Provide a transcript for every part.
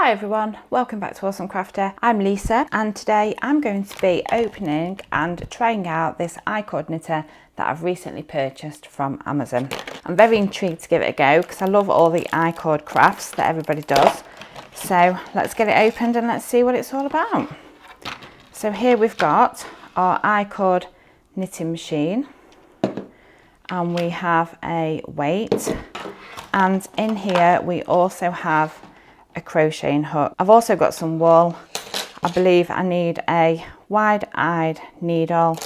Hi everyone, welcome back to Awesome Crafter. I'm Lisa and today I'm going to be opening and trying out this I-cord knitter that I've recently purchased from Amazon. I'm very intrigued to give it a go because I love all the I-cord crafts that everybody does. So let's get it opened and let's see what it's all about. So here we've got our I-cord knitting machine and we have a weight, and in here we also have a crocheting hook. I've also got some wool. I believe I need a wide-eyed needle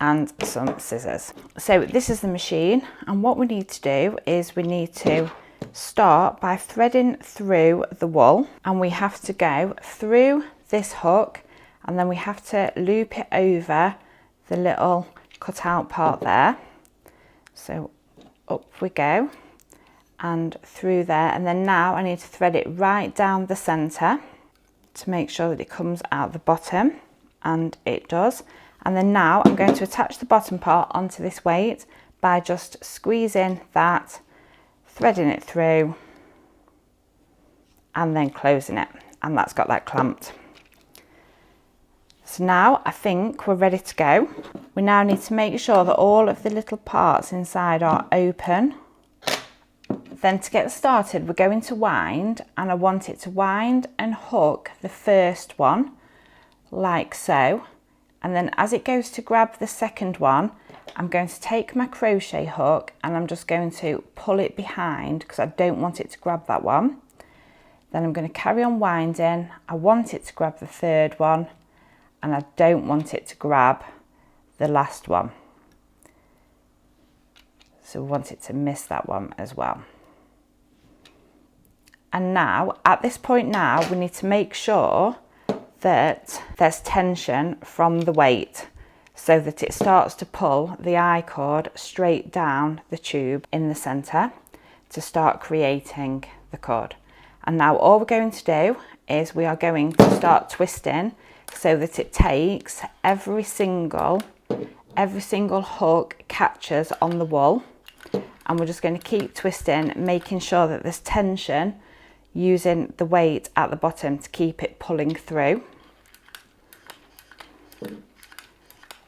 and some scissors. So this is the machine, and what we need to do is we need to start by threading through the wool, and we have to go through this hook and then we have to loop it over the little cutout part there. So up we go and through there, and then now I need to thread it right down the centre to make sure that it comes out the bottom, and it does. And then now I'm going to attach the bottom part onto this weight by just squeezing that, threading it through and then closing it, and that's got that clamped. So now I think we're ready to go. We now need to make sure that all of the little parts inside are open. Then to get started, we're going to wind, and I want it to wind and hook the first one like so, and then as it goes to grab the second one, I'm going to take my crochet hook and I'm just going to pull it behind because I don't want it to grab that one. Then I'm going to carry on winding. I want it to grab the third one and I don't want it to grab the last one, so we want it to miss that one as well. And now at this point now we need to make sure that there's tension from the weight so that it starts to pull the I-cord straight down the tube in the centre to start creating the cord. And now all we're going to do is we are going to start twisting so that it takes every single hook catches on the wool, and we're just going to keep twisting, making sure that there's tension, using the weight at the bottom to keep it pulling through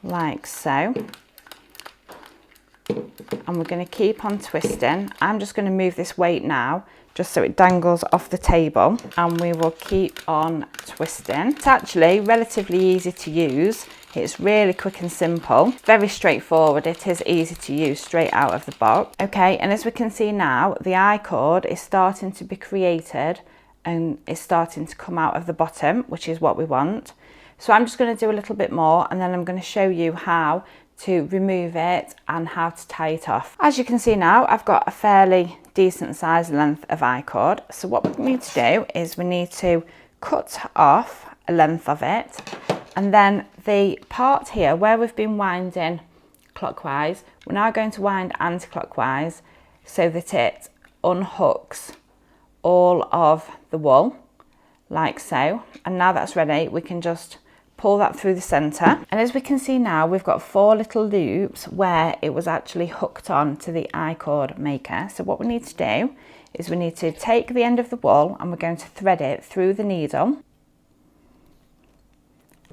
like so. And we're going to keep on twisting. I'm just going to move this weight now just so it dangles off the table, and we will keep on twisting. It's actually relatively easy to use. It's really quick and simple, very straightforward. It is easy to use straight out of the box. Okay, and as we can see now, the I-cord is starting to be created and is starting to come out of the bottom, which is what we want. So I'm just going to do a little bit more, and then I'm going to show you how to remove it and how to tie it off. As you can see now, I've got a fairly decent size length of I-cord. So what we need to do is we need to cut off a length of it, and then the part here where we've been winding clockwise, we're now going to wind anti-clockwise so that it unhooks all of the wool like so. And now that's ready, we can just pull that through the centre, and as we can see now, we've got 4 little loops where it was actually hooked on to the I-cord maker. So what we need to do is we need to take the end of the wool and we're going to thread it through the needle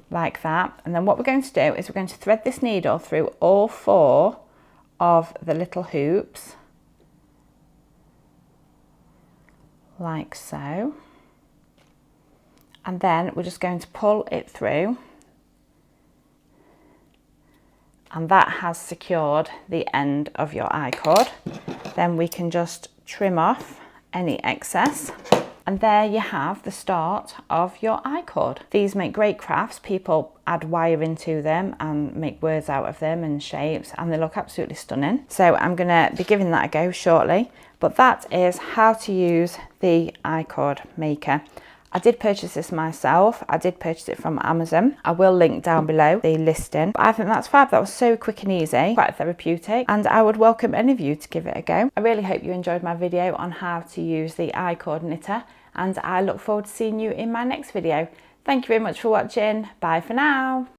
like that, and then what we're going to do is we're going to thread this needle through all 4 of the little hoops like so, and then we're just going to pull it through, and that has secured the end of your I-cord. Then we can just trim off any excess, and there you have the start of your I-cord. These make great crafts. People add wire into them and make words out of them and shapes, and they look absolutely stunning. So I'm going to be giving that a go shortly, but that is how to use the I-cord maker. I did purchase this myself. I did purchase it from Amazon. I will link down below the listing. But I think that's fab. That was so quick and easy, quite therapeutic, and I would welcome any of you to give it a go. I really hope you enjoyed my video on how to use the I-cord knitter, and I look forward to seeing you in my next video. Thank you very much for watching. Bye for now.